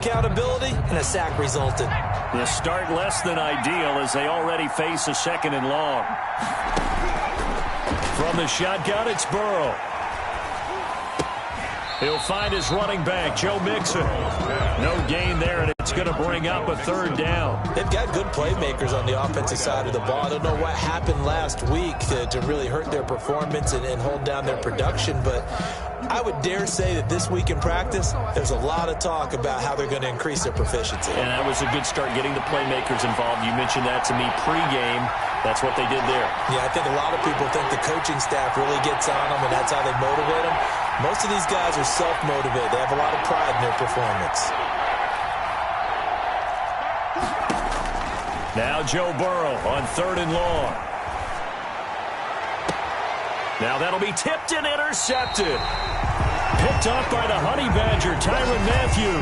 Accountability, and a sack resulted. The start less than ideal as they already face a 2nd and long. From the shotgun, it's Burrow. He'll find his running back, Joe Mixon. No gain there, and it's going to bring up a 3rd down. They've got good playmakers on the offensive side of the ball. I don't know what happened last week to really hurt their performance and hold down their production, but I would dare say that this week in practice, there's a lot of talk about how they're going to increase their proficiency. And that was a good start, getting the playmakers involved. You mentioned that to me pregame. That's what they did there. Yeah, I think a lot of people think the coaching staff really gets on them, and that's how they motivate them. Most of these guys are self-motivated. They have a lot of pride in their performance. Now Joe Burrow on 3rd and long. Now that'll be tipped and intercepted. Picked off by the Honey Badger, Tyrann Mathieu.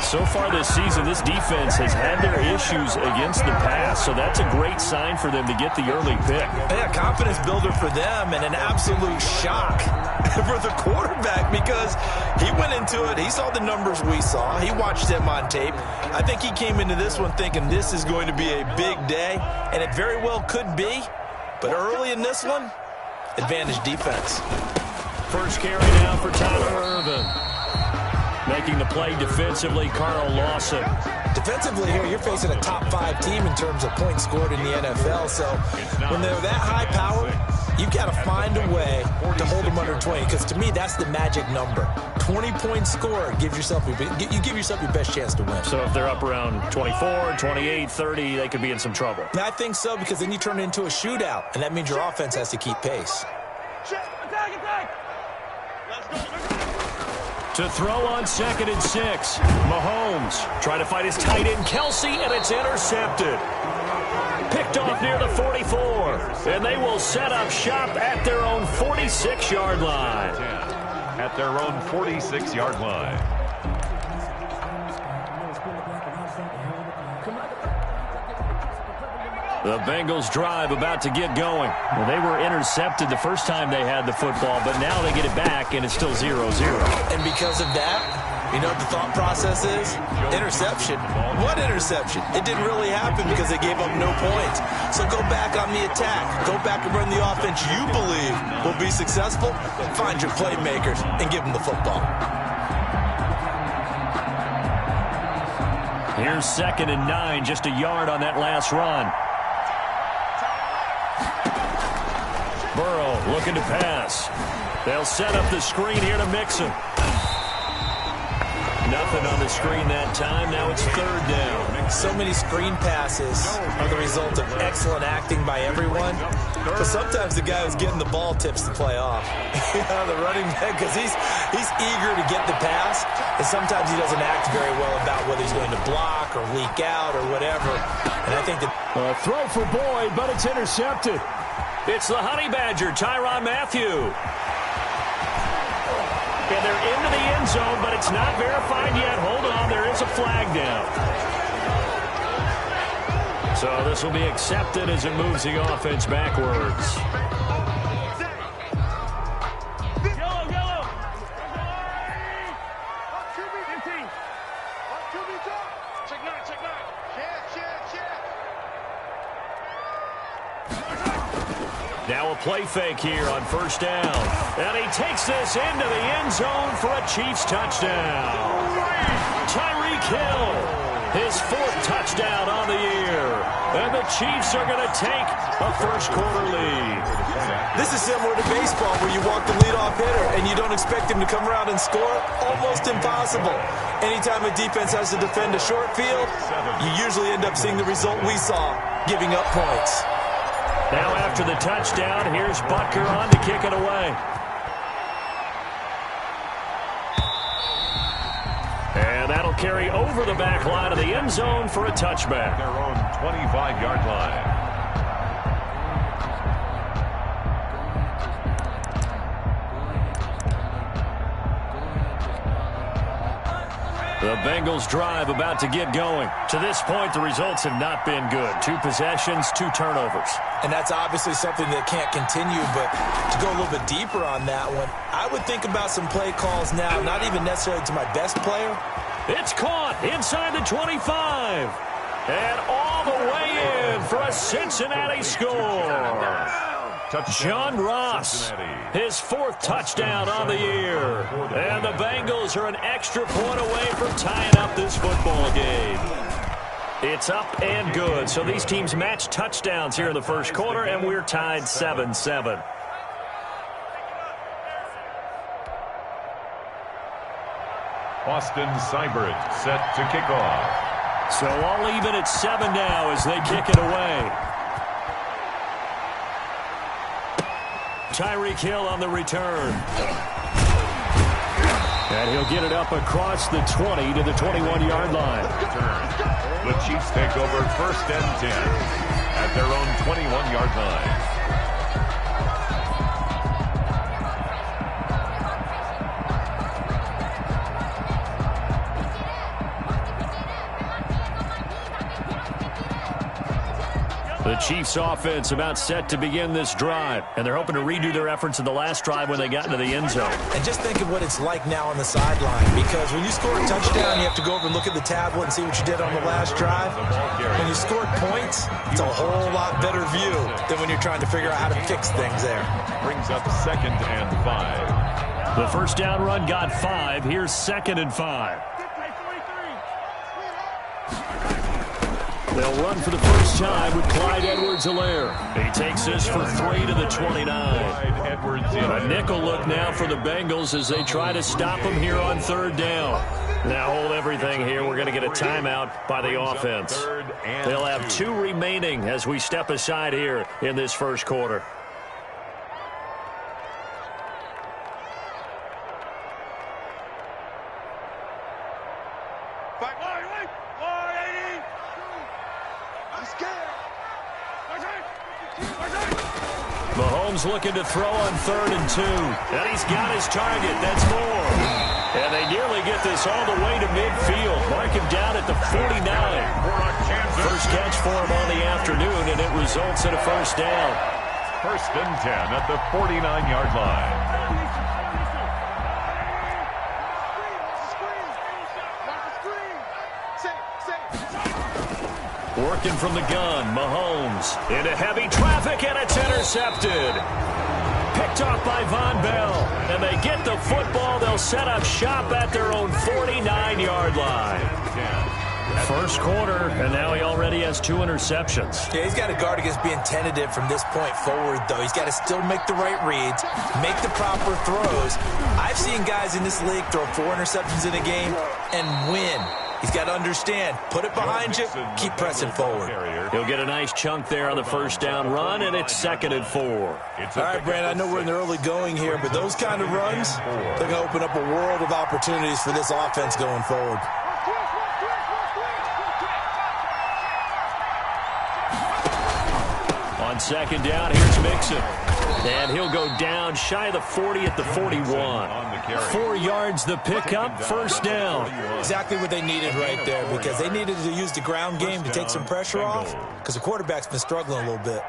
So far this season, this defense has had their issues against the pass, so that's a great sign for them to get the early pick. Yeah, confidence builder for them, and an absolute shock for the quarterback because he went into it. He saw the numbers we saw. He watched them on tape. I think he came into this one thinking this is going to be a big day, and it very well could be. But early in this one, advantage defense. First carry now for Tyler Ervin. Making the play defensively, Carl Lawson. Defensively here, you're facing a top 5 team in terms of points scored in the NFL. So when they're that high power, you've got to find a way to hold them under 20. Because to me, that's the magic number. 20 points scored, you give yourself your best chance to win. So if they're up around 24, 28, 30, they could be in some trouble. I think so, because then you turn it into a shootout, and that means your offense has to keep pace. To throw on 2nd and 6. Mahomes trying to find his tight end, Kelsey, and it's intercepted. Picked off near the 44. And they will set up shop at their own 46-yard line. At their own 46-yard line. The Bengals drive about to get going. Well, they were intercepted the first time they had the football, but now they get it back, and it's still 0-0. And because of that, you know what the thought process is? Interception. What interception? It didn't really happen because they gave up no points. So go back on the attack. Go back and run the offense you believe will be successful. Find your playmakers and give them the football. Here's 2nd and 9, just a yard on that last run. Burrow looking to pass. They'll set up the screen here to Mixon. Nothing on the screen that time. Now it's 3rd down. So many screen passes are the result of excellent acting by everyone. But sometimes the guy who's getting the ball tips the play off. The running back, because he's eager to get the pass, and sometimes he doesn't act very well about whether he's going to block or leak out or whatever. And I think that throw for Boyd, but it's intercepted. It's the Honey Badger, Tyrann Mathieu. And they're into the end zone, but it's not verified yet. Hold on, there is a flag down. So this will be accepted as it moves the offense backwards. Now a play fake here on 1st down. And he takes this into the end zone for a Chiefs touchdown. Tyreek Hill, his 4th touchdown on the year. And the Chiefs are going to take a first-quarter lead. This is similar to baseball where you walk the leadoff hitter and you don't expect him to come around and score. Almost impossible. Anytime a defense has to defend a short field, you usually end up seeing the result we saw, giving up points. Now after the touchdown, here's Butker on to kick it away. And that'll carry over the back line of the end zone for a touchback. Their own 25-yard line. The Bengals drive about to get going. To this point, the results have not been good. 2 possessions, 2 turnovers. And that's obviously something that can't continue, but to go a little bit deeper on that one, I would think about some play calls now, not even necessarily to my best player, It's caught inside the 25. And all the way in for a Cincinnati score. John Ross, his 4th touchdown on the year. And the Bengals are an extra point away from tying up this football game. It's up and good. So these teams match touchdowns here in the first quarter, and we're tied 7-7. Austin Seibert set to kick off. So all even at 7 now as they kick it away. Tyreek Hill on the return. And he'll get it up across the 20 to the 21-yard line. The Chiefs take over 1st and 10 at their own 21-yard line. The Chiefs offense about set to begin this drive, and they're hoping to redo their efforts in the last drive when they got into the end zone. And just think of what it's like now on the sideline, because when you score a touchdown, you have to go over and look at the tablet and see what you did on the last drive. When you scored points, it's a whole lot better view than when you're trying to figure out how to fix things there. Brings up 2nd and 5. The first down run got 5. Here's 2nd and 5. They'll run for the first time with Clyde Edwards-Helaire. He takes this for 3 to the 29. A nickel look now for the Bengals as they try to stop him here on 3rd down. Now hold everything here. We're going to get a timeout by the offense. They'll have 2 remaining as we step aside here in this first quarter. Mahomes looking to throw on 3rd and 2. And he's got his target. That's more. And they nearly get this all the way to midfield. Mark him down at the 49. First catch for him on the afternoon, and it results in a first down. 1st and 10 at the 49-yard line. Working from the gun, Mahomes into heavy traffic, and it's intercepted. Picked off by Von Bell, and they get the football. They'll set up shop at their own 49-yard line. First quarter, and now he already has 2 interceptions. Yeah, he's got to guard against being tentative from this point forward, though. He's got to still make the right reads, make the proper throws. I've seen guys in this league throw 4 interceptions in a game and win. He's got to understand, put it behind you, keep pressing forward. He'll get a nice chunk there on the first down run, and it's 2nd and 4. All right, Brand, I know we're in the early going here, but those kind of runs, they're going to open up a world of opportunities for this offense going forward. On 2nd down, here's Mixon. And he'll go down shy of the 40 at the 41. 4 yards the pickup, first down. Exactly what they needed right there, because they needed to use the ground game to take some pressure off, because the quarterback's been struggling a little bit.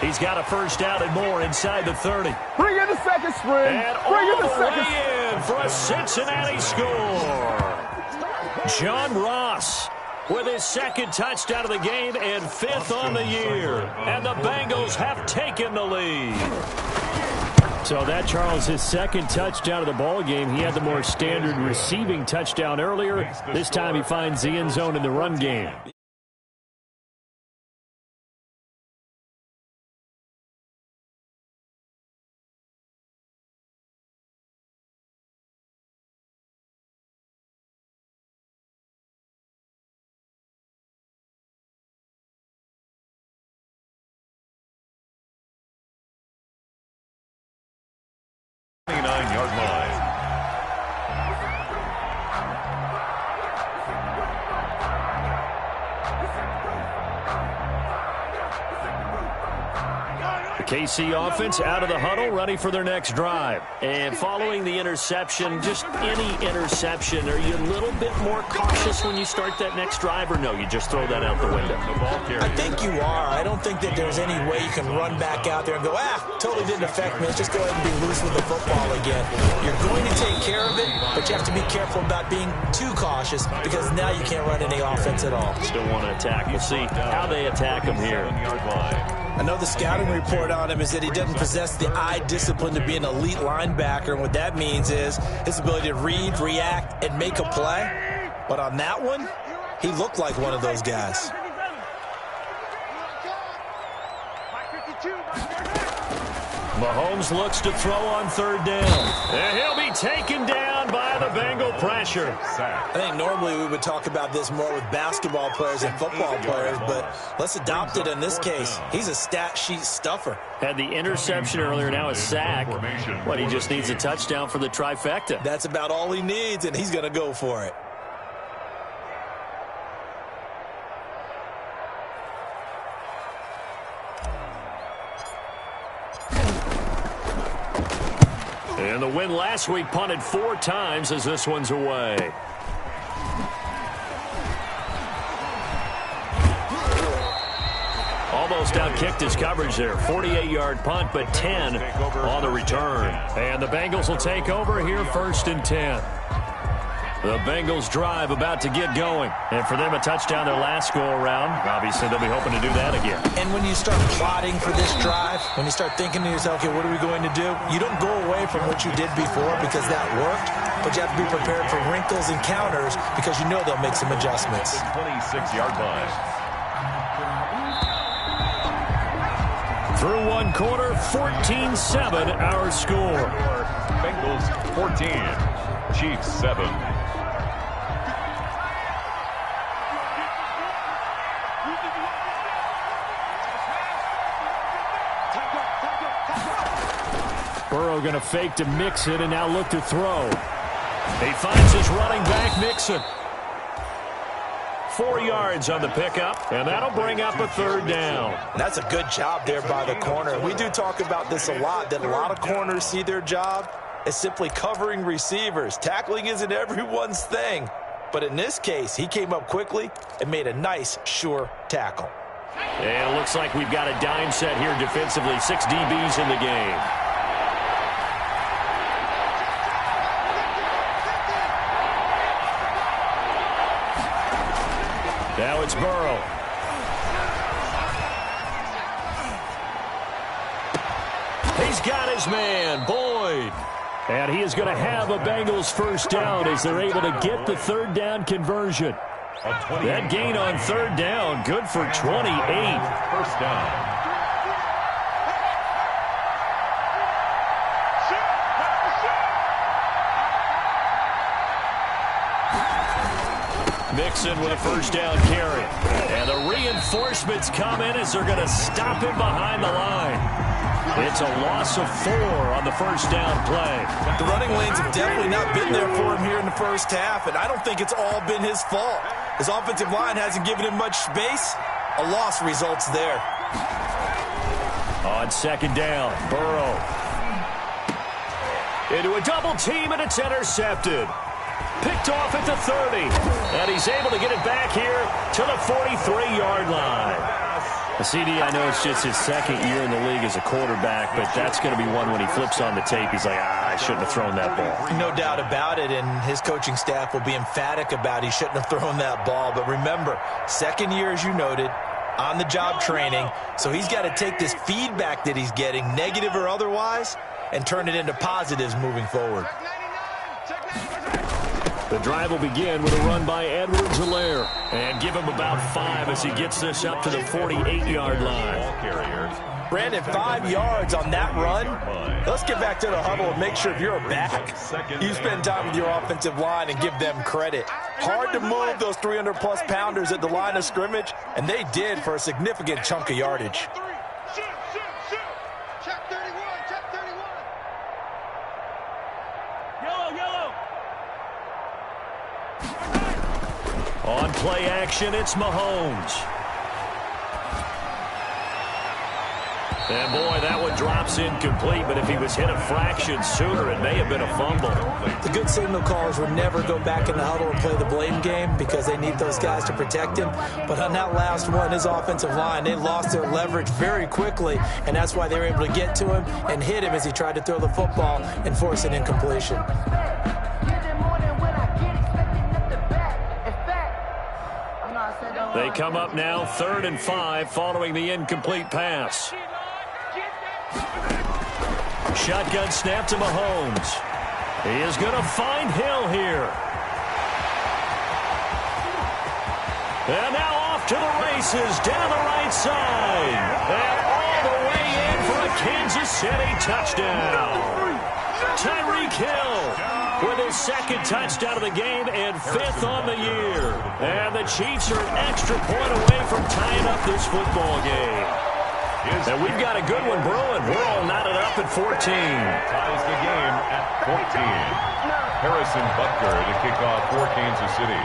He's got a first down and more inside the 30. Bring in the second sprint. And all the way in for a Cincinnati score. John Ross with his 2nd touchdown of the game and 5th on the year. And the Bengals have taken the lead. So that, Charles, his 2nd touchdown of the ball game. He had the more standard receiving touchdown earlier. This time he finds the end zone in the run game. The KC offense out of the huddle, ready for their next drive. And following the interception, just any interception, are you a little bit more cautious when you start that next drive, or no, you just throw that out the window? I think you are. I don't think that there's any way you can run back out there and go, totally didn't affect me. Let's just go ahead and be loose with the football again. You're going to take care of it, but you have to be careful about being too cautious because now you can't run any offense at all. Still want to attack. We'll see how they attack him here. I know the scouting report on him is that he doesn't possess the eye discipline to be an elite linebacker, and what that means is his ability to read, react, and make a play. But on that one, he looked like one of those guys. Mahomes looks to throw on third down. And he'll be taken down by the Bengal pressure. I think normally we would talk about this more with basketball players and football players, but let's adopt it in this case. He's a stat sheet stuffer. Had the interception earlier, now a sack. What, he just needs a touchdown for the trifecta. That's about all he needs, and he's going to go for it. And the win last week punted 4 times as this one's away. Almost outkicked his coverage there. 48-yard punt, but 10 on the return. And the Bengals will take over here, 1st and 10. The Bengals drive about to get going. And for them, a touchdown their last go-around. Obviously, they'll be hoping to do that again. And when you start plotting for this drive, when you start thinking to yourself, okay, what are we going to do? You don't go away from what you did before because that worked, but you have to be prepared for wrinkles and counters because you know they'll make some adjustments. 26-yard line. Through one quarter, 14-7 our score. Bengals 14, Chiefs 7. Burrow going to fake to Mixon and now look to throw. He finds his running back, Mixon. 4 yards on the pickup, and that'll bring up a 3rd down. That's a good job there by the corner. We do talk about this a lot, that a lot of corners see their job as simply covering receivers. Tackling isn't everyone's thing, but in this case, he came up quickly and made a nice, sure tackle. And it looks like we've got a dime set here defensively. 6 DBs in the game. Now it's Burrow. He's got his man, Boyd. And he is going to have a Bengals 1st down as they're able to get the 3rd down conversion. That gain on 3rd down, good for 28. 1st down. Mixon with a 1st down carry. And the reinforcements come in as they're going to stop him behind the line. It's a loss of 4 on the 1st down play. The running lanes have definitely not been there for him here in the first half, and I don't think it's all been his fault. His offensive line hasn't given him much space. A loss results there. On 2nd down, Burrow. Into a double team, and it's intercepted. Picked off at the 30. And he's able to get it back here to the 43-yard line. CD, I know it's just his 2nd year in the league as a quarterback, but that's going to be one when he flips on the tape. He's like, I shouldn't have thrown that ball. No doubt about it, and his coaching staff will be emphatic about he shouldn't have thrown that ball. But remember, 2nd year, as you noted, on-the-job training, so he's got to take this feedback that he's getting, negative or otherwise, and turn it into positives moving forward. The drive will begin with a run by Edwards-Helaire. And give him about 5 as he gets this up to the 48-yard line. Brandon, 5 yards on that run. Let's get back to the huddle and make sure if you're a back, you spend time with your offensive line and give them credit. Hard to move those 300-plus pounders at the line of scrimmage, and they did for a significant chunk of yardage. On play action, it's Mahomes. And, boy, that one drops incomplete, but if he was hit a fraction sooner, it may have been a fumble. The good signal callers would never go back in the huddle and play the blame game because they need those guys to protect him. But on that last one, his offensive line, they lost their leverage very quickly, and that's why they were able to get to him and hit him as he tried to throw the football and force an incompletion. They come up now 3rd and 5 following the incomplete pass. Shotgun snap to Mahomes. He is going to find Hill here. And now off to the races down the right side. And all the way in for a Kansas City touchdown. Tyreek Hill with his 2nd touchdown of the game and 5th on the year. And the Chiefs are an extra point away from tying up this football game. And we've got a good one brewing. We're all knotted up at 14. Ties the game at 14. Harrison Butker to kick off for Kansas City.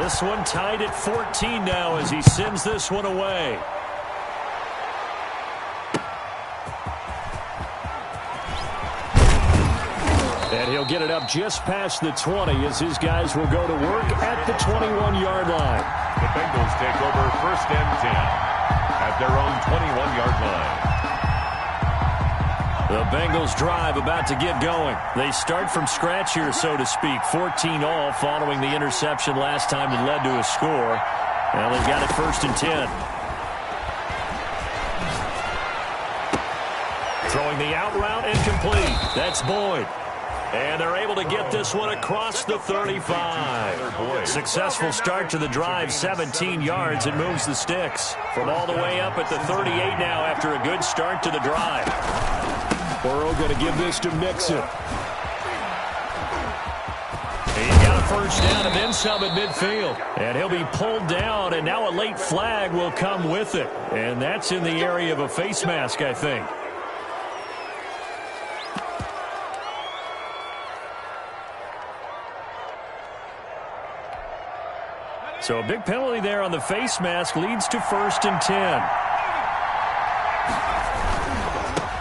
This one tied at 14 now as he sends this one away. And he'll get it up just past the 20 as his guys will go to work at the 21-yard line. The Bengals take over 1st and 10 at their own 21-yard line. The Bengals drive about to get going. They start from scratch here, so to speak. 14 all following the interception last time that led to a score. Well, they've got it 1st and 10. Throwing the out route incomplete. That's Boyd. And they're able to get this one across the 35. Successful start to the drive, 17 yards. It moves the sticks from all the way up at the 38 now after a good start to the drive. Burrow going to give this to Mixon. He's got a 1st down and then some at midfield. And he'll be pulled down, and now a late flag will come with it. And that's in the area of a face mask, I think. So a big penalty there on the face mask leads to 1st and 10.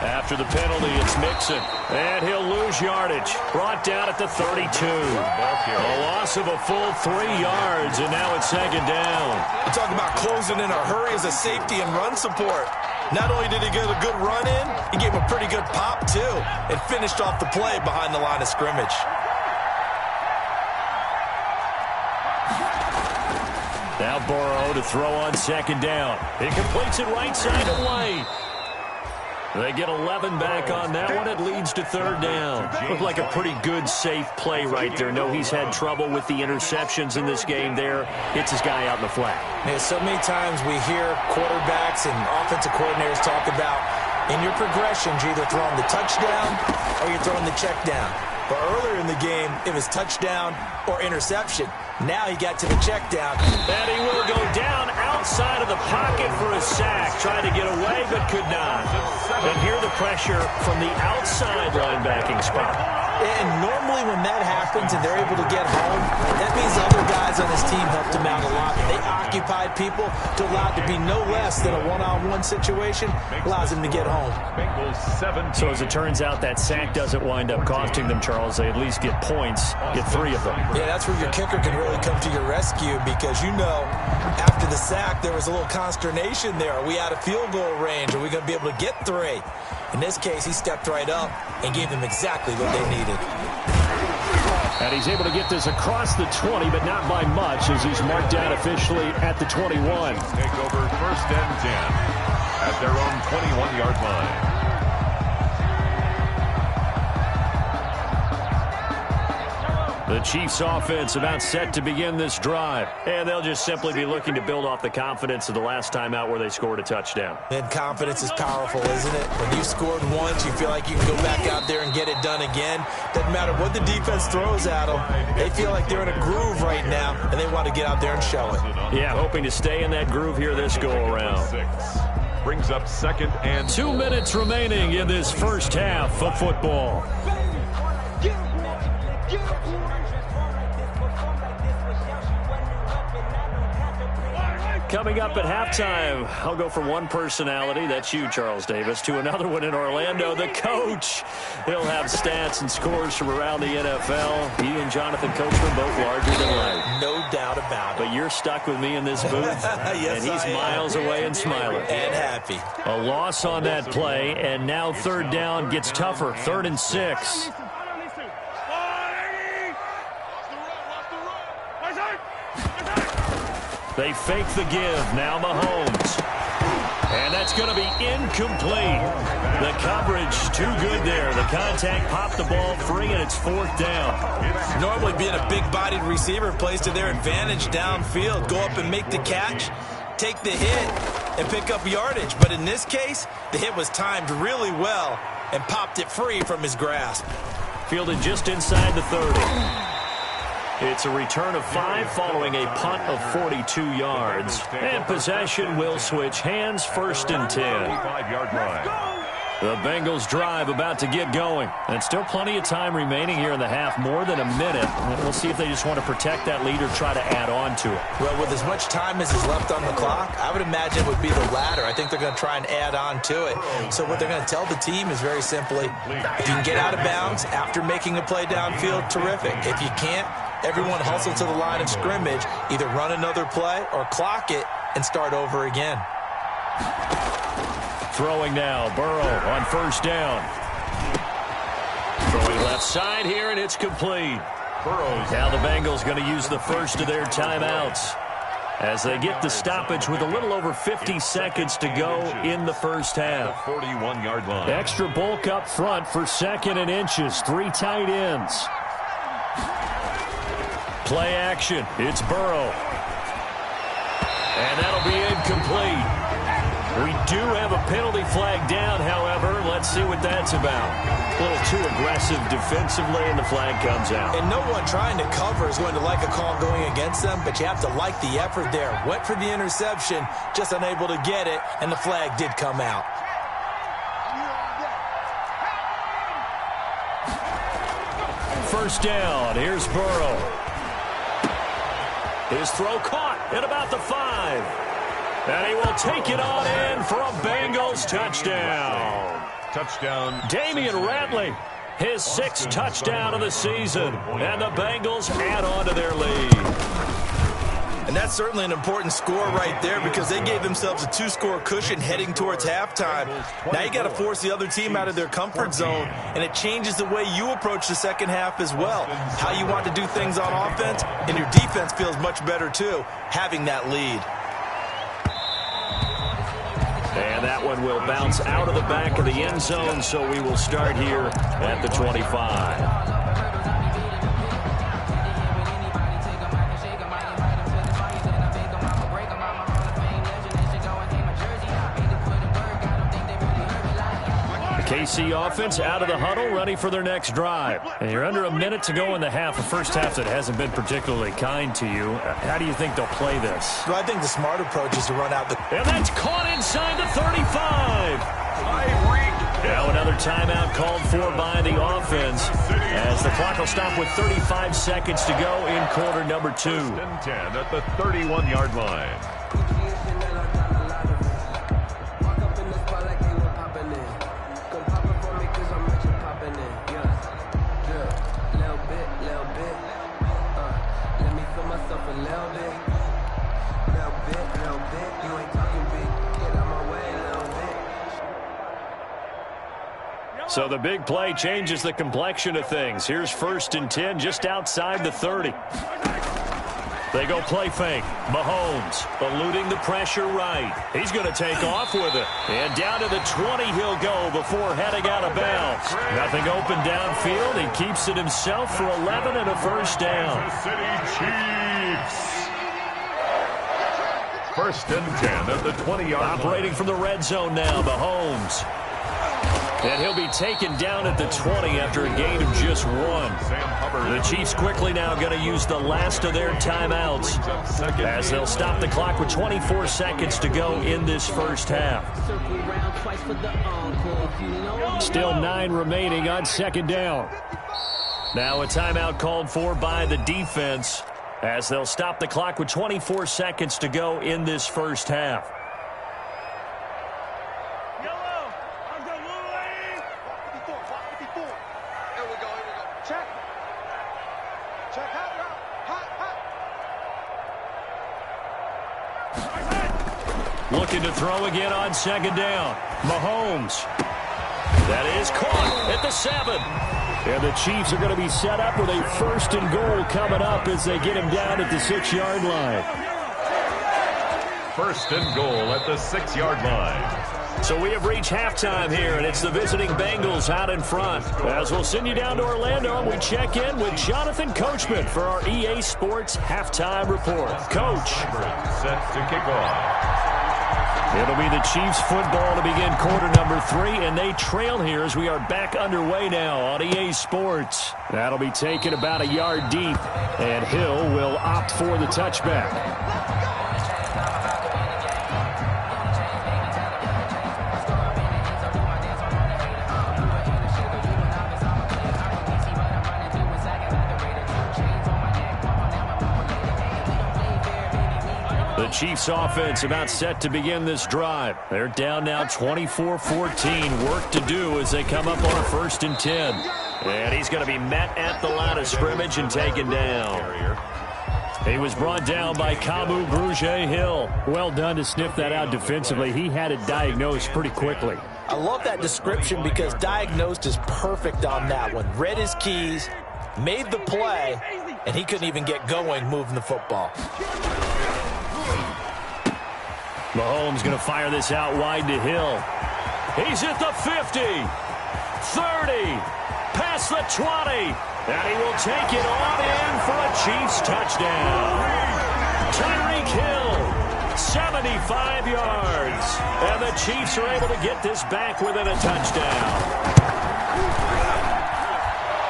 After the penalty, it's Mixon. And he'll lose yardage. Brought down at the 32. A loss of a full 3 yards, and now it's 2nd down. You talk about closing in a hurry as a safety and run support. Not only did he get a good run in, he gave him a pretty good pop, too, and finished off the play behind the line of scrimmage. Now Burrow to throw on 2nd down. He completes it right side and late. They get 11 back on that one. It leads to 3rd down. Looked like a pretty good, safe play right there. No, he's had trouble with the interceptions in this game there. Hits his guy out in the flat. Yeah, so many times we hear quarterbacks and offensive coordinators talk about in your progressions, you're either throwing the touchdown or you're throwing the check down. But earlier in the game, it was touchdown or interception. Now he got to the check down. And he will go down outside of the pocket for a sack. Tried to get away, but could not. And here the pressure from the outside linebacking spot. And normally when that happens and they're able to get home, that means other guys on his team helped him out a lot. They occupied people to allow it to be no less than a one-on-one situation. Allows him to get home. So as it turns out, that sack doesn't wind up costing them, Charles. They at least get points, get 3 of them. Yeah, that's where your kicker can really come to your rescue because, you know, after the sack, there was a little consternation there. Are we out of field goal range? Are we going to be able to get 3? In this case, he stepped right up and gave them exactly what they needed. And he's able to get this across the 20, but not by much as he's marked down officially at the 21. Take over 1st and 10 at their own 21-yard line. The Chiefs offense about set to begin this drive. And they'll just simply be looking to build off the confidence of the last time out where they scored a touchdown. And confidence is powerful, isn't it? When you scored once, you feel like you can go back out there and get it done again. Doesn't matter what the defense throws at them. They feel like they're in a groove right now, and they want to get out there and show it. Yeah, hoping to stay in that groove here this go-around. Brings up 2nd and 2 minutes remaining in this first half of football. Coming up at halftime, I'll go from one personality, that's you, Charles Davis, to another one in Orlando, the coach. He'll have stats and scores from around the NFL. He and Jonathan Coachman both larger than life. No doubt about it. But you're stuck with me in this booth, yes, and he's miles away and smiling. And happy. A loss on that play, and now third down gets tougher. 3rd and 6. They fake the give. Now Mahomes. And that's going to be incomplete. The coverage too good there. The contact popped the ball free, and it's 4th down. Normally being a big-bodied receiver plays to their advantage downfield. Go up and make the catch, take the hit, and pick up yardage. But in this case, the hit was timed really well and popped it free from his grasp. Fielded just inside the 30. It's a return of 5 following a punt of 42 yards. And possession will switch hands. 1st and 10. 5-yard line. The Bengals drive about to get going. And still plenty of time remaining here in the half. More than a minute. We'll see if they just want to protect that lead or try to add on to it. Well, with as much time as is left on the clock, I would imagine it would be the latter. I think they're going to try and add on to it. So what they're going to tell the team is very simply, if you can get out of bounds after making a play downfield, terrific. If you can't, everyone hustle to the line of scrimmage, either run another play or clock it and start over again. Throwing now, Burrow on 1st down. Throwing left side here, and it's complete. Burrows. Now the Bengals going to use the first of their timeouts as they get the stoppage with a little over 50 seconds to go in the first half. 41-yard line. Extra bulk up front for 2nd and inches. 3 tight ends. Play action. It's Burrow. And that'll be incomplete. We do have a penalty flag down, however. Let's see what that's about. A little too aggressive defensively, and the flag comes out. And no one trying to cover is going to like a call going against them, but you have to like the effort there. Went for the interception, just unable to get it, and the flag did come out. First down. Here's Burrow. His throw caught at about the 5. And he will take it on in for a Bengals touchdown. Touchdown. Damian Ratley, his 6th touchdown of the season. And the Bengals add on to their lead. And that's certainly an important score right there because they gave themselves a 2-score cushion heading towards halftime. Now you got to force the other team out of their comfort zone, and it changes the way you approach the second half as well. How you want to do things on offense, and your defense feels much better too, having that lead. And that one will bounce out of the back of the end zone, so we will start here at the 25. KC offense out of the huddle, ready for their next drive. And you're under a minute to go in the half, a first half that hasn't been particularly kind to you. How do you think they'll play this? Well, I think the smart approach is to run out the... And that's caught inside the 35. Now another timeout called for by the offense as the clock will stop with 35 seconds to go in quarter number 2. 10 at the 31-yard line. So the big play changes the complexion of things. Here's 1st and 10 just outside the 30. They go play fake. Mahomes eluding the pressure right. He's going to take off with it. And down to the 20 he'll go before heading out of bounds. Nothing open downfield. He keeps it himself for 11 and a first down. Kansas City Chiefs. 1st and 10 at the 20-yard line. Operating from the red zone now, Mahomes. And he'll be taken down at the 20 after a gain of just 1. The Chiefs quickly now going to use the last of their timeouts as they'll stop the clock with 24 seconds to go in this first half. Still 9 remaining on 2nd down. Now a timeout called for by the defense as they'll stop the clock with 24 seconds to go in this first half. Looking to throw again on second down. Mahomes. That is caught at the 7. And the Chiefs are going to be set up with a 1st and goal coming up as they get him down at the 6-yard line. 1st and goal at the 6-yard line. So we have reached halftime here, and it's the visiting Bengals out in front. As we'll send you down to Orlando, and we check in with Jonathan Coachman for our EA Sports Halftime Report. Coach. Set to kick off. It'll be the Chiefs football to begin quarter number 3, and they trail here as we are back underway now on EA Sports. That'll be taken about a yard deep, and Hill will opt for the touchback. The Chiefs offense about set to begin this drive. They're down now 24-14. Work to do as they come up on a 1st and 10. And he's going to be met at the line of scrimmage and taken down. He was brought down by Kamu Grugier-Hill. Well done to sniff that out defensively. He had it diagnosed pretty quickly. I love that description because diagnosed is perfect on that one. Read his keys, made the play, and he couldn't even get going moving the football. Mahomes going to fire this out wide to Hill. He's at the 50, 30, past the 20, and he will take it on in for a Chiefs touchdown. Tyreek Hill, 75 yards, and the Chiefs are able to get this back within a touchdown.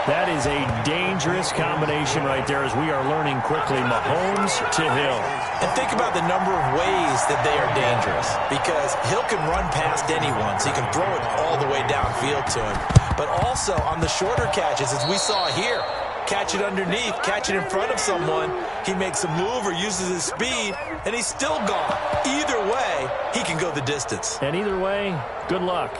That is a dangerous combination right there as we are learning quickly. Mahomes to Hill. And think about the number of ways that they are dangerous because Hill can run past anyone, so he can throw it all the way downfield to him. But also on the shorter catches, as we saw here, catch it underneath, catch it in front of someone, he makes a move or uses his speed, and he's still gone. Either way, he can go the distance. And either way, good luck.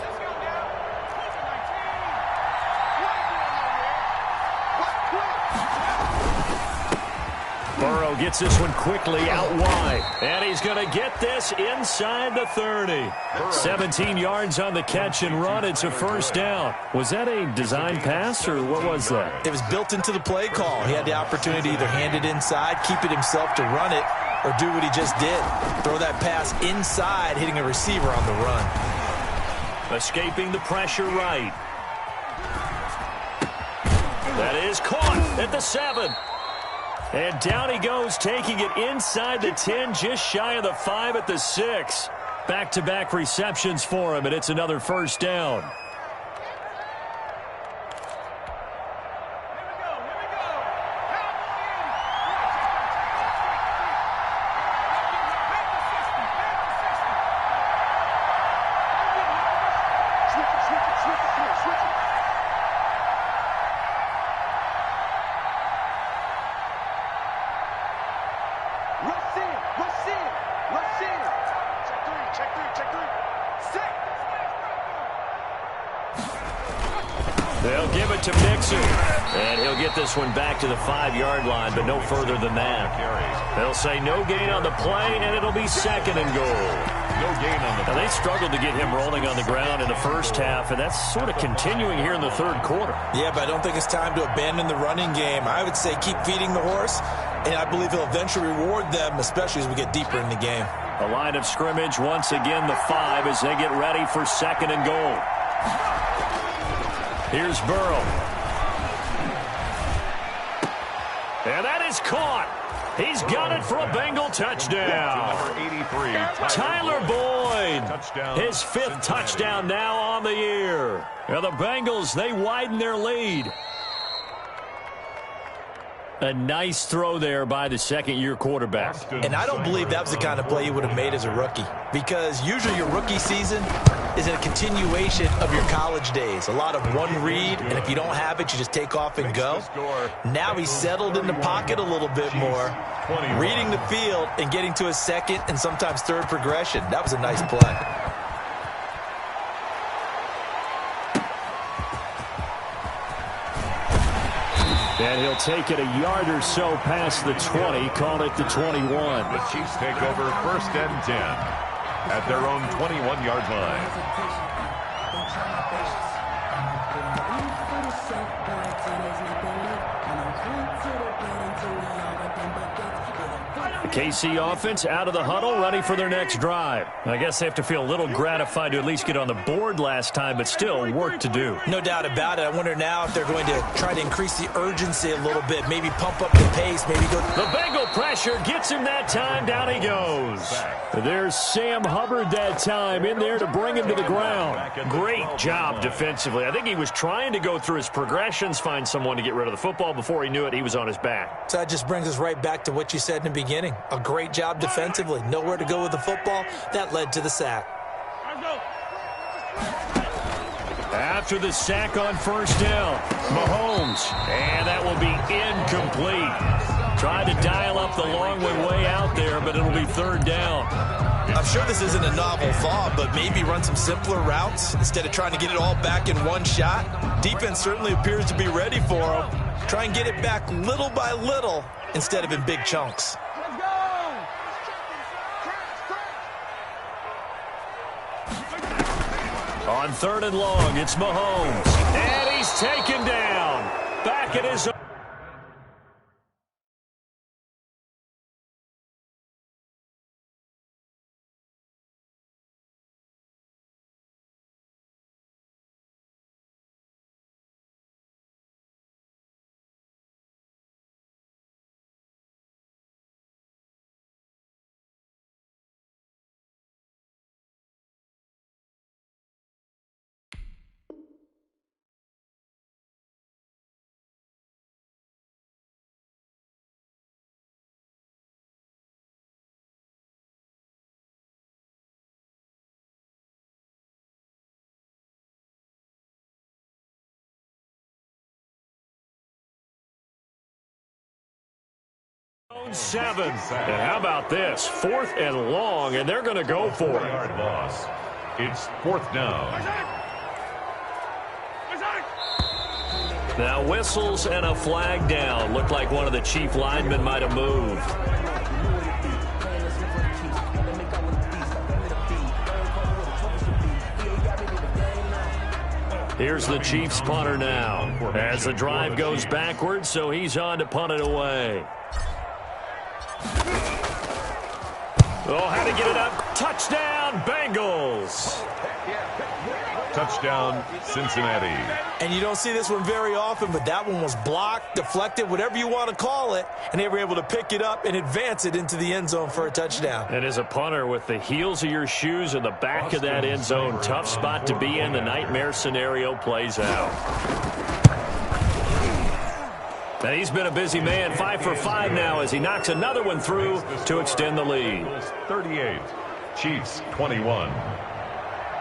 Burrow gets this one quickly out wide. And he's going to get this inside the 30. 17 yards on the catch and run. It's a 1st down. Was that a design pass or what was that? It was built into the play call. He had the opportunity to either hand it inside, keep it himself to run it, or do what he just did. Throw that pass inside, hitting a receiver on the run. Escaping the pressure right. That is caught at the 7. And down he goes, taking it inside the 10, just shy of the 5 at the 6. Back-to-back receptions for him, and it's another 1st down. They'll give it to Mixon. And he'll get this one back to the 5-yard line, but no further than that. They'll say no gain on the play, and it'll be 2nd and goal. No gain on the play. Now, they struggled to get him rolling on the ground in the first half, and that's sort of continuing here in the 3rd quarter. Yeah, but I don't think it's time to abandon the running game. I would say keep feeding the horse, and I believe he'll eventually reward them, especially as we get deeper in the game. The line of scrimmage, once again, the 5 as they get ready for 2nd and goal. Here's Burrow. And that is caught. He's got it for a Bengal touchdown. Number 83, Tyler Boyd. Touchdown. His 5th touchdown now on the year. Now the Bengals, they widen their lead. A nice throw there by the 2nd-year quarterback. And I don't believe that was the kind of play he would have made as a rookie. Because usually your rookie season, is a continuation of your college days. A lot of one read, and if you don't have it, you just take off and go. Now he's settled in the pocket a little bit more, reading the field and getting to his second and sometimes third progression. That was a nice play. And he'll take it a yard or so past the 20, call it the 21. The Chiefs take over 1st and 10 at their own 21-yard line. KC offense out of the huddle, ready for their next drive. I guess they have to feel a little gratified to at least get on the board last time, but still work to do. No doubt about it. I wonder now if they're going to try to increase the urgency a little bit, maybe pump up the pace, maybe go. The Bengal pressure gets him that time. Down he goes. There's Sam Hubbard that time in there to bring him to the ground. Great job defensively. I think he was trying to go through his progressions, find someone to get rid of the football. Before he knew it, he was on his back. So that just brings us right back to what you said in the beginning. A great job defensively. Nowhere to go with the football. That led to the sack. After the sack on 1st down, Mahomes. And that will be incomplete. Tried to dial up the long way out there, but it'll be 3rd down. I'm sure this isn't a novel thought, but maybe run some simpler routes instead of trying to get it all back in one shot. Defense certainly appears to be ready for him. Try and get it back little by little instead of in big chunks. On 3rd and long, it's Mahomes. And he's taken down. Back at his own. Seven. And how about this? 4th and long, and they're going to go for it. Loss. It's 4th down. Now whistles and a flag down. Looked like one of the Chief linemen might have moved. Here's the Chiefs punter now. As the drive goes backwards, so he's on to punt it away. Oh, how to get it up. Touchdown, Bengals. Touchdown, Cincinnati. And you don't see this one very often, but that one was blocked, deflected, whatever you want to call it, and they were able to pick it up and advance it into the end zone for a touchdown. And as a punter, with the heels of your shoes in the back of that end zone, tough spot to be in. The nightmare scenario plays out. And he's been a busy man, 5 for 5 now as he knocks another one through to extend the lead. 38, Chiefs 21.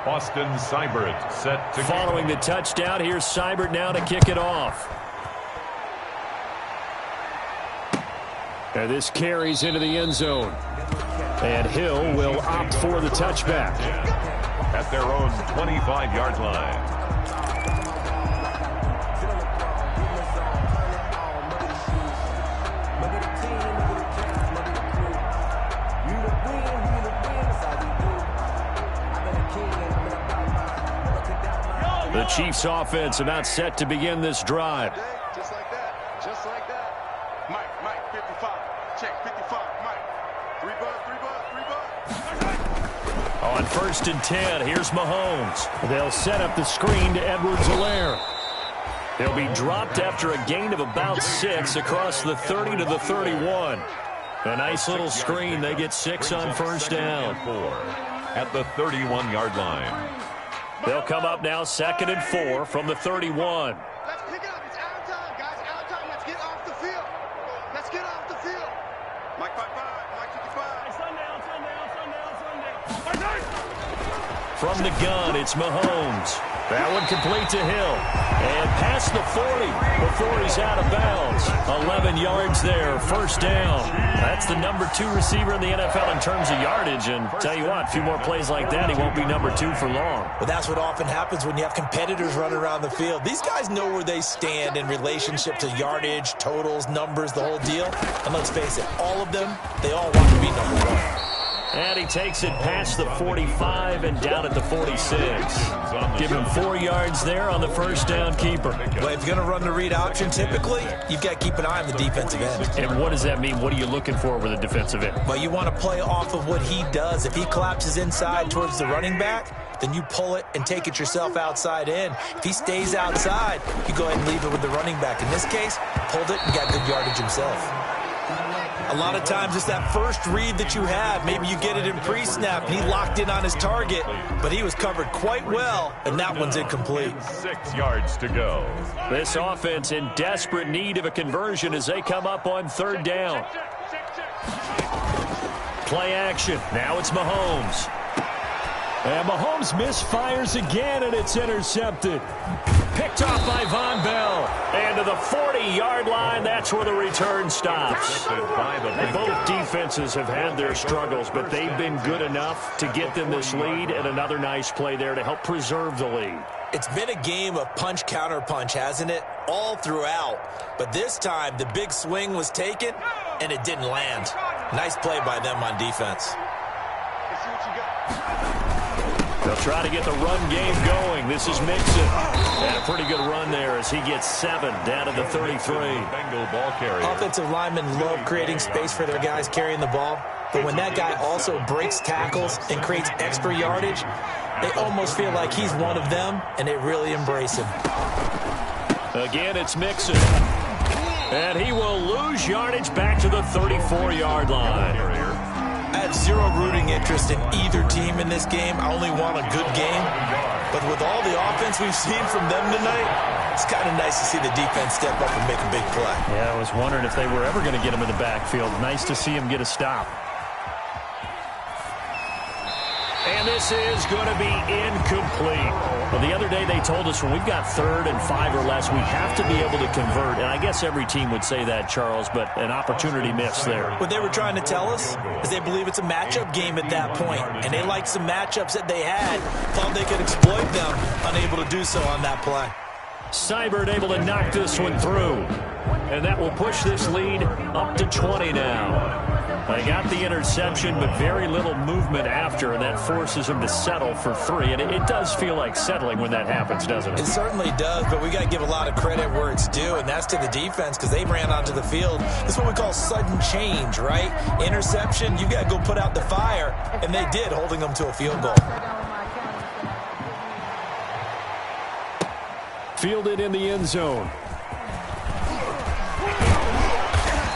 Austin Seibert set to... Following the touchdown, here's Seibert now to kick it off. And this carries into the end zone. And Hill will opt for the touchback. At their own 25-yard line. The Chiefs offense about set to begin this drive. Just like that. Just like that. Mike, 55. Check, 55. Mike. 3 bud. On 1st and 10, here's Mahomes. They'll set up the screen to Edwards-Helaire. He'll be dropped after a gain of about 6 across the 30 to the 31. A nice little screen. They get 6 on 1st down. At the 31-yard line. They'll come up now 2nd and 4 from the 31. Let's pick it up. It's out of time, guys. Out of time. Let's get off the field. Let's get off the field. Mike 55. Mike 55. From the gun, it's Mahomes. That one complete to Hill. And past the 40 before he's out of bounds. 11 yards there, first down. That's the number 2 receiver in the NFL in terms of yardage. And tell you what, a few more plays like that, he won't be number 2 for long. Well, that's what often happens when you have competitors running around the field. These guys know where they stand in relationship to yardage, totals, numbers, the whole deal. And let's face it, all of them, they all want to be number 1. And he takes it past the 45 and down at the 46. Give him 4 yards there on the first down keeper. Well, if you're going to run the read option, typically, you've got to keep an eye on the defensive end. And what does that mean? What are you looking for with a defensive end? Well, you want to play off of what he does. If he collapses inside towards the running back, then you pull it and take it yourself outside in. If he stays outside, you go ahead and leave it with the running back. In this case, pulled it and got good yardage himself. A lot of times it's that first read that you have. Maybe you get it in pre-snap. He locked in on his target, but he was covered quite well, and that one's incomplete. 6 yards to go. This offense in desperate need of a conversion as they come up on third down. Play action. Now it's Mahomes. And Mahomes misfires again, and it's intercepted. Picked off by Von Bell. And to the 40-yard line, that's where the return stops. Both defenses have had their struggles, but they've been good enough to get them this lead, and another nice play there to help preserve the lead. It's been a game of punch-counter-punch, hasn't it? All throughout. But this time, the big swing was taken, and it didn't land. Nice play by them on defense. They'll try to get the run game going. This is Mixon. And a pretty good run there as he gets 7 down to the 33. Bengal ball carrier. Offensive linemen love creating space for their guys carrying the ball. But when that guy also breaks tackles and creates extra yardage, they almost feel like he's one of them, and they really embrace him. Again, it's Mixon. And he will lose yardage back to the 34-yard line. I have zero rooting interest in either team in this game. I only want a good game. But with all the offense we've seen from them tonight, it's kind of nice to see the defense step up and make a big play. Yeah, I was wondering if they were ever going to get him in the backfield. Nice to see him get a stop. And this is going to be incomplete. Well, the other day they told us when we've got 3rd and 5 or less, we have to be able to convert. And I guess every team would say that, Charles, but an opportunity missed there. What they were trying to tell us is they believe it's a matchup game at that point. And they liked some matchups that they had, thought they could exploit them, unable to do so on that play. Seibert able to knock this one through. And that will push this lead up to 20 now. They got the interception, but very little movement after, and that forces them to settle for 3. And it does feel like settling when that happens, doesn't it? It certainly does, but we got to give a lot of credit where it's due, and that's to the defense because they ran onto the field. This is what we call sudden change, right? Interception, you got to go put out the fire, and they did, holding them to a field goal. Fielded in the end zone.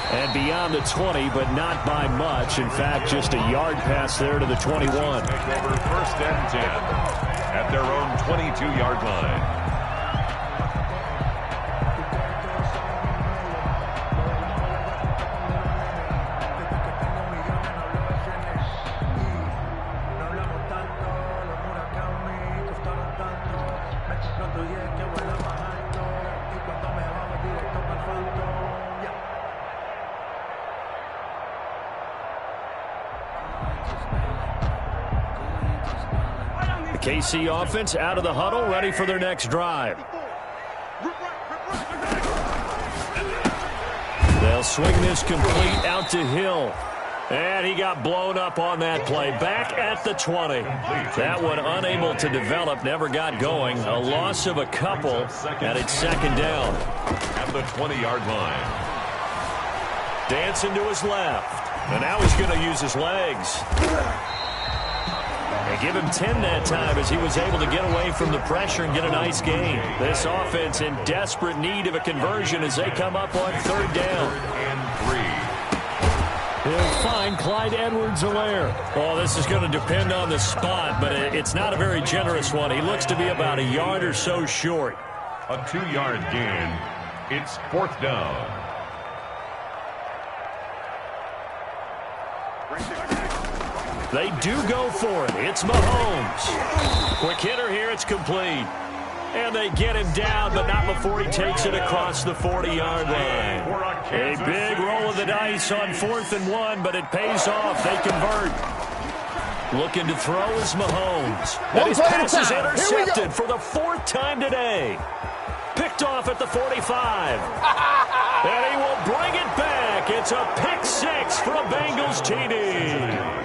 And beyond the 20, but not by much. In fact, just a yard pass there to the 21. Take over 1st and 10 at their own 22-yard line. KC offense out of the huddle, ready for their next drive. They'll swing this complete out to Hill. And he got blown up on that play. Back at the 20. That one unable to develop, never got going. A loss of a couple, and it's 2nd down. At the 20-yard line. Dancing to his left. And now he's going to use his legs. They give him 10 that time as he was able to get away from the pressure and get a nice gain. This offense in desperate need of a conversion as they come up on 3rd down. And 3. He'll find Clyde Edwards-Helaire. Oh, this is going to depend on the spot, but it's not a very generous one. He looks to be about a yard or so short. A 2-yard gain. It's 4th down. They do go for it. It's Mahomes. Quick hitter here. It's complete. And they get him down, but not before he takes it across the 40-yard line. A big roll of the dice on 4th and 1, but it pays off. They convert. Looking to throw is Mahomes. And his pass is intercepted for the 4th time today. Picked off at the 45. And he will bring it back. It's a pick 6 for a Bengals TD.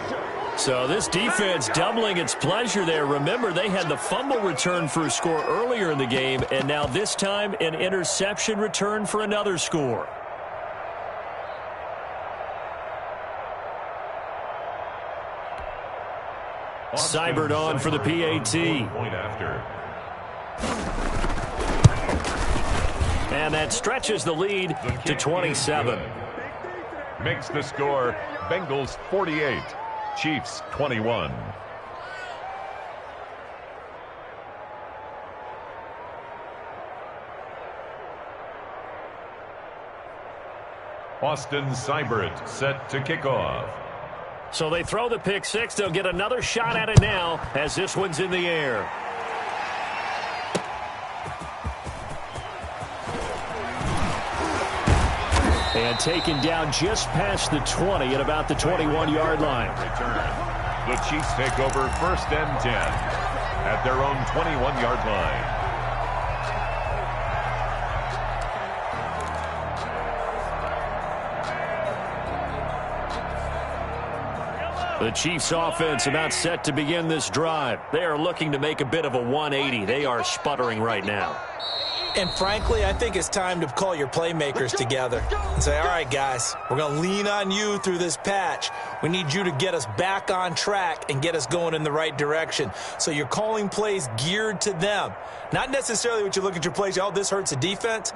So this defense doubling its pleasure there. Remember, they had the fumble return for a score earlier in the game, and now this time an interception return for another score. Seibert on for the PAT. Point after. And that stretches the lead to 27. Makes the score Bengals 48, Chiefs 21. Austin Seibert set to kick off. So they throw the pick 6. They'll get another shot at it now as this one's in the air. And taken down just past the 20 at about the 21-yard line. Return. The Chiefs take over 1st and 10 at their own 21-yard line. The Chiefs offense about set to begin this drive. They are looking to make a bit of a 180. They are sputtering right now. And frankly, I think it's time to call your playmakers together and say, all right, guys, we're going to lean on you through this patch. We need you to get us back on track and get us going in the right direction. So you're calling plays geared to them. Not necessarily what you look at your plays, oh, this hurts the defense.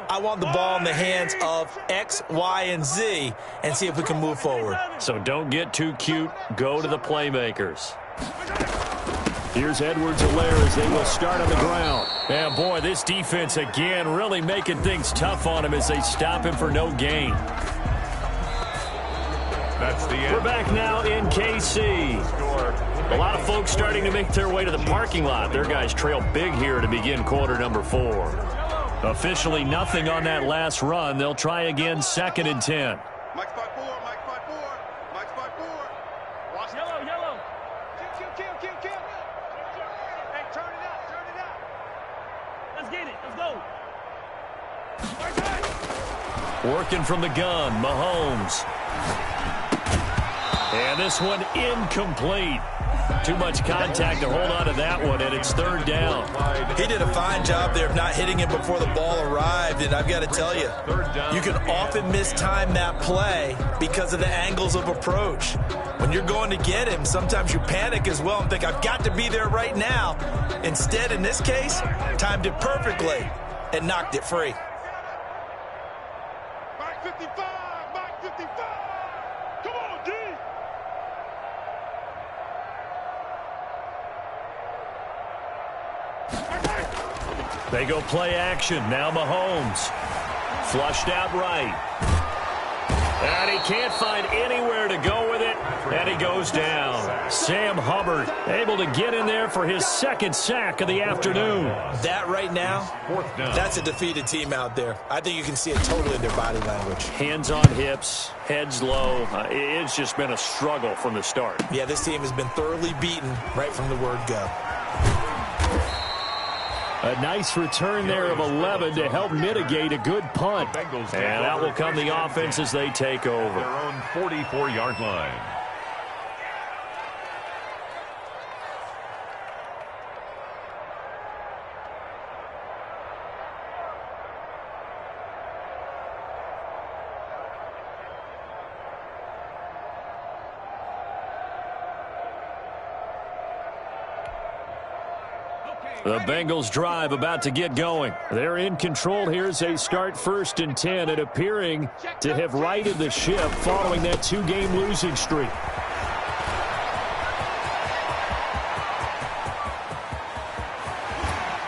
I want the ball in the hands of X, Y, and Z and see if we can move forward. So don't get too cute. Go to the playmakers. Here's Edwards-Helaire as they will start on the ground. And, boy, this defense again really making things tough on him as they stop him for no gain. That's the end. We're back now in KC. A lot of folks starting to make their way to the parking lot. Their guys trail big here to begin quarter number 4. Officially nothing on that last run. They'll try again 2nd and 10. Mike's 5-4, Mike's 5-4, Mike's 5-4. Watch yellow, yellow. Kill. Hey, turn it out. Let's get it, let's go. Working from the gun, Mahomes. And this one incomplete. Too much contact to hold on to that one, and it's 3rd down. He did a fine job there of not hitting him before the ball arrived, and I've got to tell you, you can often mistime that play because of the angles of approach. When you're going to get him, sometimes you panic as well and think, I've got to be there right now. Instead, in this case, timed it perfectly and knocked it free. Mike 55, Mike 55. Come on, D. They go play action. Now Mahomes. Flushed out right. And he can't find anywhere to go with it. And he goes down. Sam Hubbard able to get in there for his 2nd sack of the afternoon. That right now, that's a defeated team out there. I think you can see it totally in their body language. Hands on hips, heads low. It's just been a struggle from the start. Yeah, this team has been thoroughly beaten right from the word go. A nice return there of 11 to help mitigate a good punt. And out will come the offense as they take over. Their own 44-yard line. The Bengals drive about to get going. They're in control here as they start 1st and 10 and appearing to have righted the ship following that 2-game losing streak.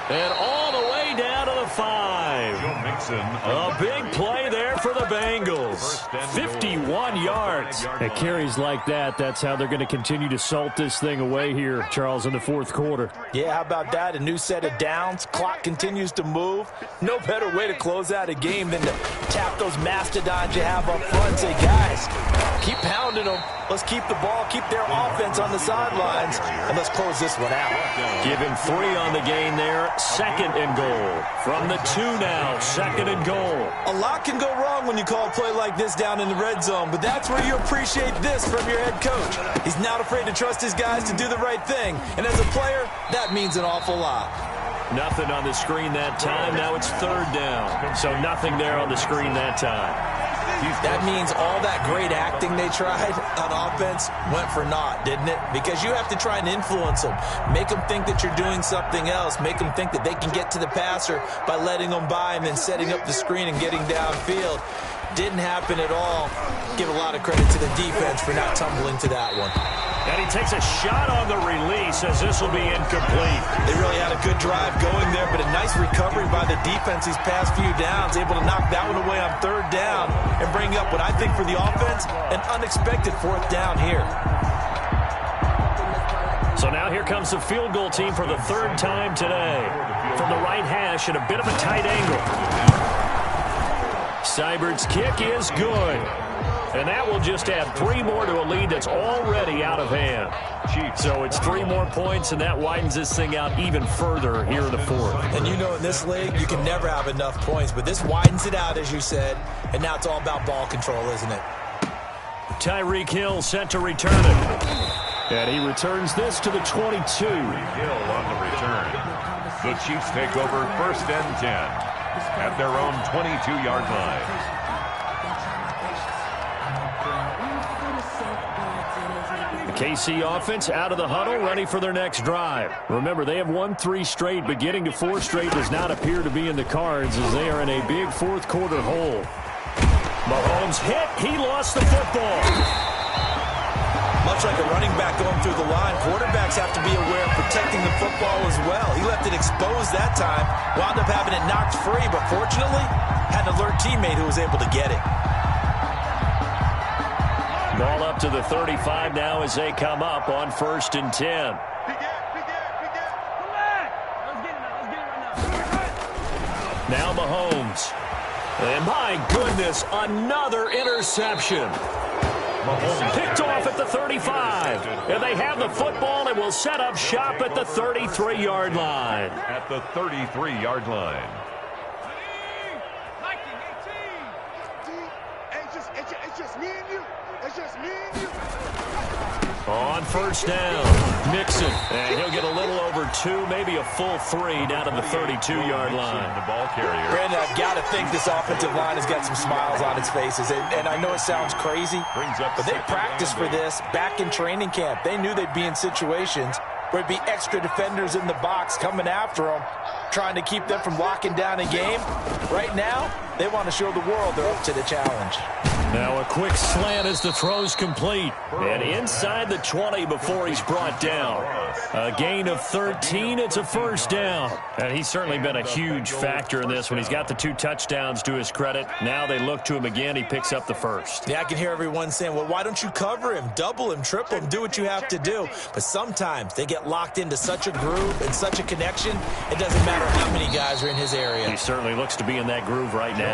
And all the way down to the 5. A big play there for the Bengals. 51 yards. At carries like that, that's how they're going to continue to salt this thing away here, Charles, in the fourth quarter. Yeah, how about that? A new set of downs. Clock continues to move. No better way to close out a game than to tap those mastodons you have up front and say, guys, keep pounding them. Let's keep the ball, keep their offense on the sidelines, and let's close this one out. Give him 3 on the gain there. 2nd and goal. From the 2 now, 2nd and goal. A lot can go wrong when you call a play like this down in the red zone, but that's where you appreciate this from your head coach. He's not afraid to trust his guys to do the right thing, and as a player, that means an awful lot. Nothing on the screen that time. Now it's 3rd down. So nothing there on the screen that time. That means all that great acting they tried on offense went for naught, didn't it? Because you have to try and influence them. Make them think that you're doing something else. Make them think that they can get to the passer by letting them by and then setting up the screen and getting downfield. Didn't happen at all. Give a lot of credit to the defense for not tumbling to that one. And he takes a shot on the release as this will be incomplete. They really had a good drive going there, but a nice recovery by the defense these past few downs, able to knock that one away on 3rd down and bring up what I think for the offense, an unexpected 4th down here. So now here comes the field goal team for the 3rd time today. From the right hash at a bit of a tight angle. Seibert's kick is good. And that will just add 3 more to a lead that's already out of hand. So it's 3 more points, and that widens this thing out even further here in the 4th. And you know in this league, you can never have enough points, but this widens it out, as you said, and now it's all about ball control, isn't it? Tyreek Hill set to return it. And he returns this to the 22. Hill on the return. The Chiefs take over 1st and 10 at their own 22-yard line. KC offense out of the huddle, ready for their next drive. Remember, they have won 3 straight, but getting to 4 straight does not appear to be in the cards as they are in a big fourth-quarter hole. Mahomes hit. He lost the football. Much like a running back going through the line, quarterbacks have to be aware of protecting the football as well. He left it exposed that time, wound up having it knocked free, but fortunately, had an alert teammate who was able to get it. Ball up to the 35 now as they come up on 1st and 10. Now Mahomes. And my goodness, another interception. Mahomes picked off at the 35. And they have the football and will set up shop at the 33-yard line. At the 33-yard line. On 1st down, Mixon, and he'll get a little over 2, maybe a full 3 down to the 32-yard line. The ball carrier. Brandon, I've got to think this offensive line has got some smiles on its faces, and I know it sounds crazy, but they practiced for this back in training camp. They knew they'd be in situations where it'd be extra defenders in the box coming after them, trying to keep them from locking down a game. Right now, they want to show the world they're up to the challenge. Now a quick slant as the throw's complete. And inside the 20 before he's brought down. A gain of 13. It's a 1st down. And he's certainly been a huge factor in this when he's got the 2 touchdowns to his credit. Now they look to him again. He picks up the 1st. Yeah, I can hear everyone saying, well, why don't you cover him, double him, triple him, do what you have to do. But sometimes they get locked into such a groove and such a connection, it doesn't matter how many guys are in his area. He certainly looks to be in that groove right now.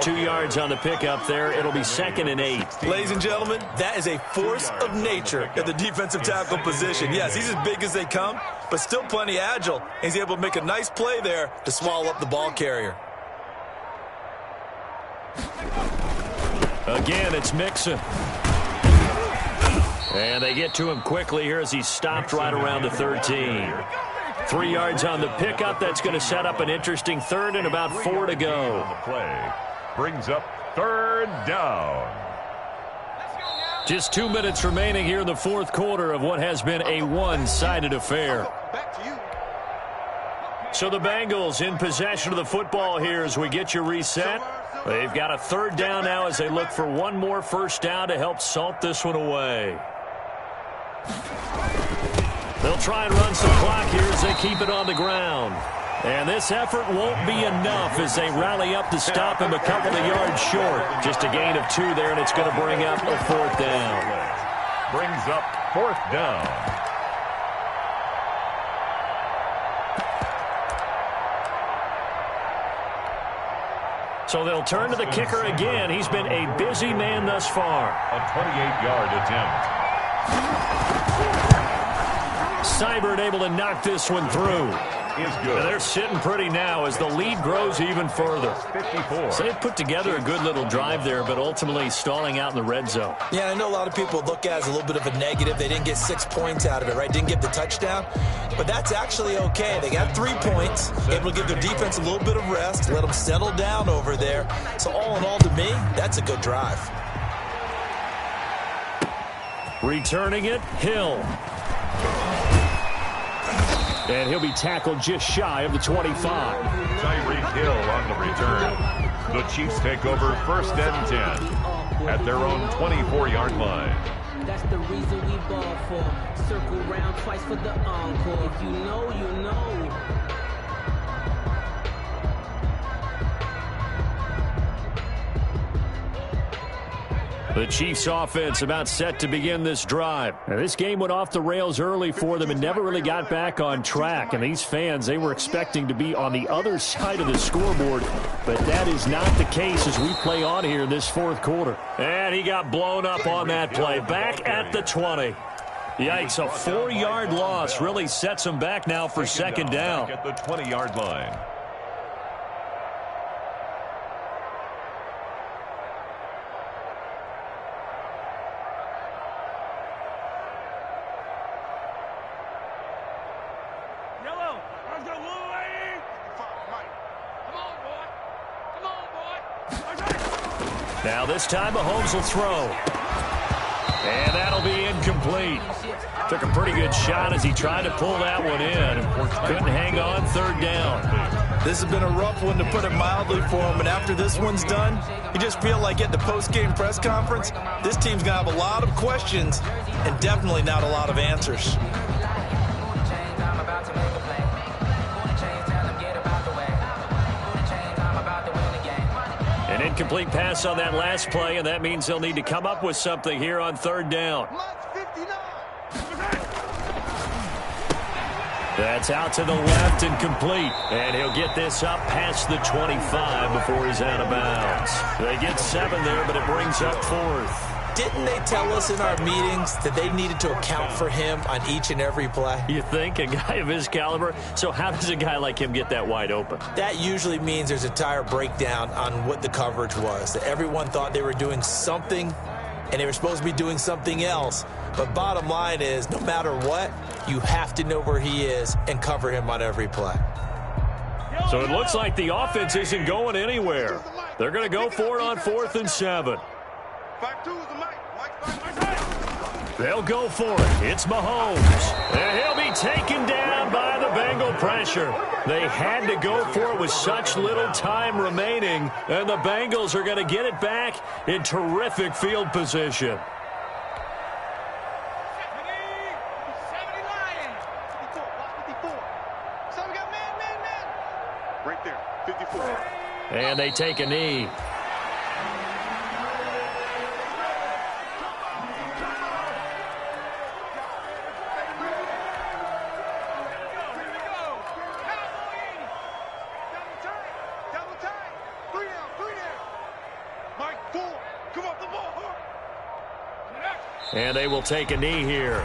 2 yards on the pickup there. It'll be 2nd and 8. Ladies and gentlemen, that is a force of nature at the defensive tackle position. Yes, he's as big as they come, but still plenty agile. He's able to make a nice play there to swallow up the ball carrier. Again, it's Mixon. And they get to him quickly here as he's stopped right around the 13. 3 yards on the pickup. That's going to set up an interesting 3rd and about 4 to go. The play brings up 3rd down. Just 2 minutes remaining here in the 4th quarter of what has been a one-sided affair. So the Bengals in possession of the football here as we get you reset. They've got a 3rd down now as they look for one more 1st down to help salt this one away. They'll try and run some clock here as they keep it on the ground. And this effort won't be enough as they rally up to stop him a couple of yards short. Just a gain of 2 there, and it's going to bring up a 4th down. Brings up 4th down. So they'll turn to the kicker again. He's been a busy man thus far. A 28-yard attempt. Seibert able to knock this one through. Is good. And they're sitting pretty now as the lead grows even further. 54. So they've put together a good little drive there, but ultimately stalling out in the red zone. Yeah, I know a lot of people look at it as a little bit of a negative. They didn't get 6 points out of it, right? Didn't get the touchdown. But that's actually okay. They got 3 points, able to give their defense a little bit of rest, let them settle down over there. So all in all, to me, that's a good drive. Returning it, Hill. And he'll be tackled just shy of the 25. Tyreek Hill on the return. The Chiefs take over 1st and 10 at their own 24-yard line. That's the reason we ball for. Circle round twice for the encore. If you know, you know. The Chiefs offense about set to begin this drive. Now, this game went off the rails early for them and never really got back on track. And these fans, they were expecting to be on the other side of the scoreboard. But that is not the case as we play on here in this 4th quarter. And he got blown up on that play. Back at the 20. Yikes, a 4-yard loss really sets him back now for 2nd down. At the 20-yard line. Now this time Mahomes will throw. And that'll be incomplete. Took a pretty good shot as he tried to pull that one in. Couldn't hang on 3rd down. This has been a rough one, to put it mildly, for him. And after this one's done, you just feel like at the post-game press conference, this team's going to have a lot of questions and definitely not a lot of answers. An incomplete pass on that last play, and that means they'll need to come up with something here on 3rd down. That's out to the left and complete. And he'll get this up past the 25 before he's out of bounds. They get 7 there, but it brings up 4th. Didn't they tell us in our meetings that they needed to account for him on each and every play? You think? A guy of his caliber? So how does a guy like him get that wide open? That usually means there's a tire breakdown on what the coverage was. That everyone thought they were doing something, and they were supposed to be doing something else. But bottom line is, no matter what, you have to know where he is and cover him on every play. So it looks like the offense isn't going anywhere. They're going to go for it on 4th and 7. They'll go for it. It's Mahomes. And he'll be taken down by the Bengal pressure. They had to go for it with such little time remaining. And the Bengals are going to get it back in terrific field position. Right there, 54. And they take a knee. And they will take a knee here.